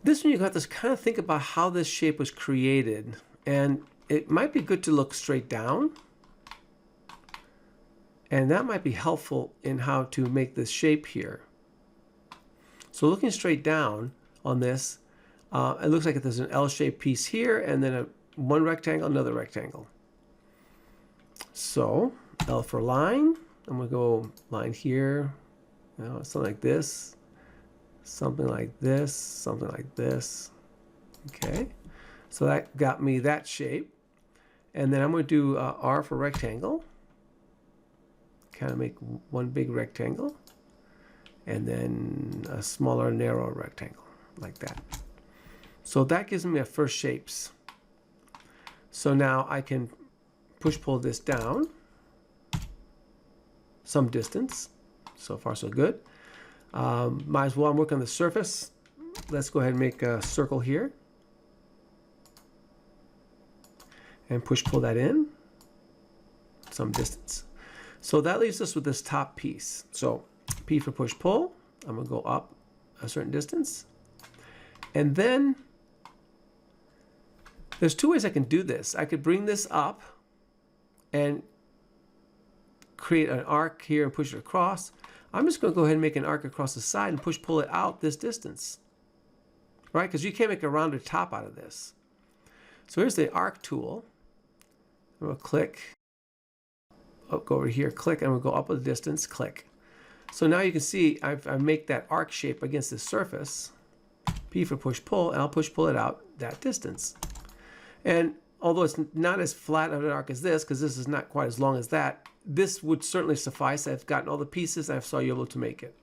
This one you have to kind of think about how this shape was created, and it might be good to look straight down, and that might be helpful in how to make this shape here. So looking straight down on this, it looks like there's an L-shaped piece here, and then one rectangle, another rectangle. So L for line, I'm going to go line here, something like this, something like this, something like this. Okay, so that got me that shape. And then I'm going to do R for rectangle, kind of make one big rectangle, and then a smaller narrow rectangle like that. So that gives me my first shapes. So now I can push pull this down some distance. So far so good. Might as well work on the surface. Let's go ahead and make a circle here and push pull that in some distance. So that leaves us with this top piece. So P for push pull, I'm going to go up a certain distance, and then there's two ways I can do this. I could bring this up and create an arc here and push it across. I'm just going to go ahead and make an arc across the side and push pull it out this distance, right? Because you can't make a rounded top out of this. So here's the arc tool. I'm going to click, go over here, click, and we'll go up a distance, click. So now you can see I make that arc shape against the surface. P for push pull, and I'll push pull it out that distance. And although it's not as flat of an arc as this, because this is not quite as long as that, this would certainly suffice. I've gotten all the pieces, and I saw you able to make it.